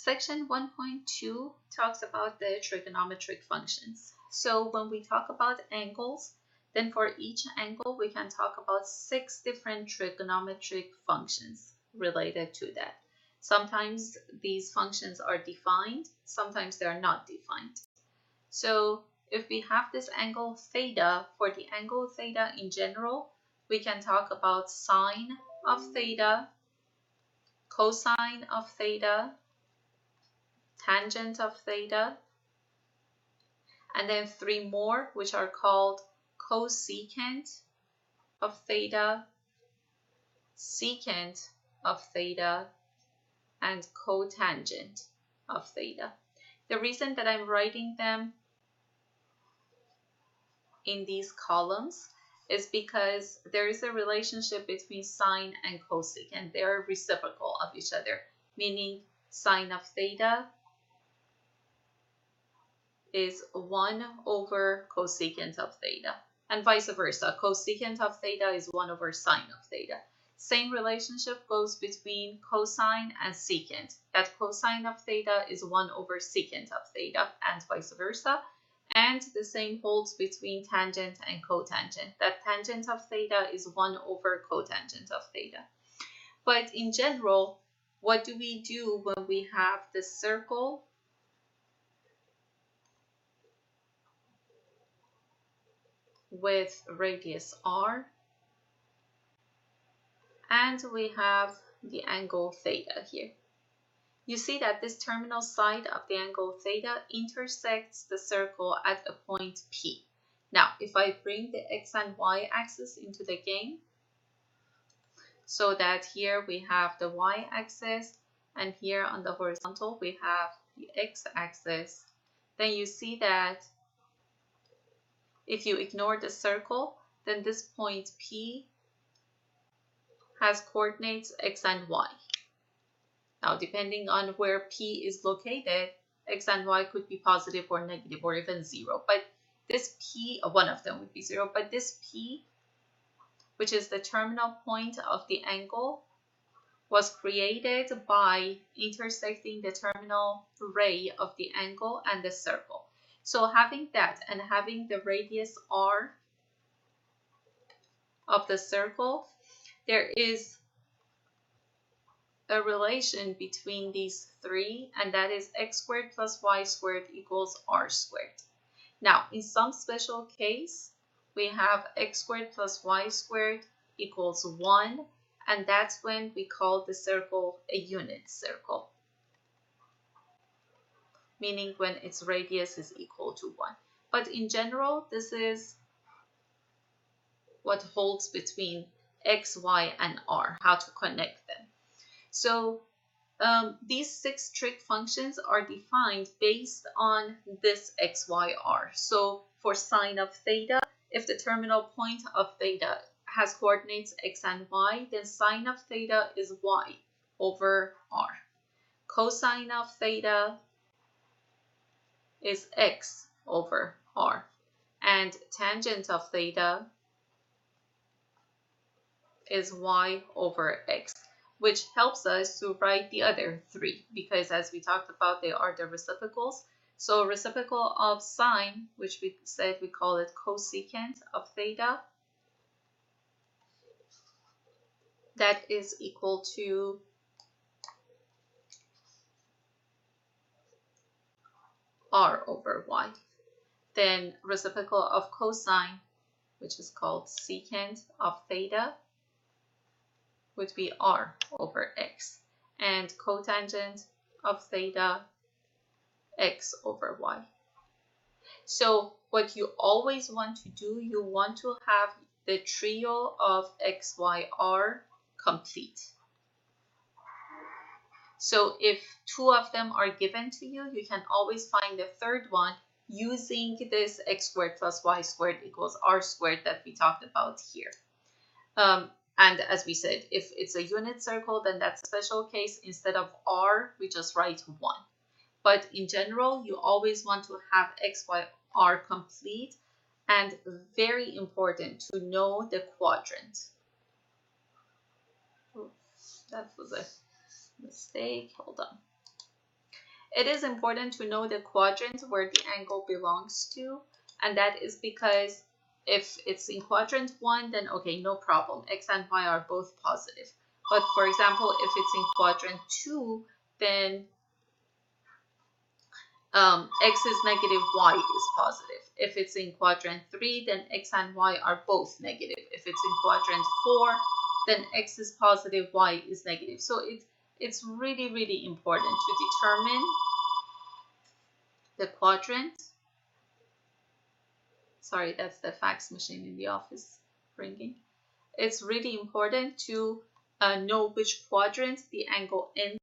Section 1.2 talks about the trigonometric functions. So when we talk about angles, then for each angle we can talk about 6 different trigonometric functions related to that. Sometimes these functions are defined, sometimes they are not defined. So if we have this angle theta, for the angle theta in general, we can talk about sine of theta, cosine of theta, tangent of theta, and then 3 more, which are called cosecant of theta, secant of theta, and cotangent of theta. The reason that I'm writing them in these columns is because there is a relationship between sine and cosecant. They are reciprocal of each other, meaning sine of theta is 1 over cosecant of theta, and vice versa. Cosecant of theta is 1 over sine of theta. Same relationship goes between cosine and secant, that cosine of theta is 1 over secant of theta, and vice versa. And the same holds between tangent and cotangent, that tangent of theta is 1 over cotangent of theta. But in general, what do we do when we have the circle with radius r, and we have the angle theta here? You see that this terminal side of the angle theta intersects the circle at a point P. Now, if I bring the x and y axis into the game, so that here we have the y axis, and here on the horizontal we have the x axis, then you see that if you ignore the circle, then this point P has coordinates x and y. Now, depending on where P is located, x and y could be positive or negative or even 0. But this P, one of them would be 0. But this P, which is the terminal point of the angle, was created by intersecting the terminal ray of the angle and the circle. So having that and having the radius r of the circle, there is a relation between these 3, and that is x squared plus y squared equals r squared. Now, in some special case, we have x squared plus y squared equals 1, and that's when we call the circle a unit circle, meaning when its radius is equal to 1. But in general, this is what holds between x, y, and r, how to connect them. So these 6 trig functions are defined based on this x, y, r. So for sine of theta, if the terminal point of theta has coordinates x and y, then sine of theta is y over r. Cosine of theta is x over r. And tangent of theta is y over x, which helps us to write the other 3, because as we talked about, they are the reciprocals. So reciprocal of sine, which we said we call it cosecant of theta, that is equal to r over y. Then reciprocal of cosine, which is called secant of theta, would be r over x, and cotangent of theta, x over y. So what you always want to do, you want to have the trio of x, y, r complete. So if 2 of them are given to you, you can always find the third one using this x squared plus y squared equals r squared that we talked about here. And as we said, if it's a unit circle, then that's a special case. Instead of r, we just write 1. But in general, you always want to have x, y, r complete, and very important to know the quadrant. That was a mistake. Hold on. It is important to know the quadrant where the angle belongs to, and that is because if it's in quadrant 1, then okay, no problem. X and Y are both positive. But for example, if it's in quadrant 2, then x is negative, y is positive. If it's in quadrant 3, then x and y are both negative. If it's in quadrant 4, then x is positive, y is negative. So it's really, really important to determine the quadrant. Sorry, that's the fax machine in the office ringing. It's really important to know which quadrant the angle ends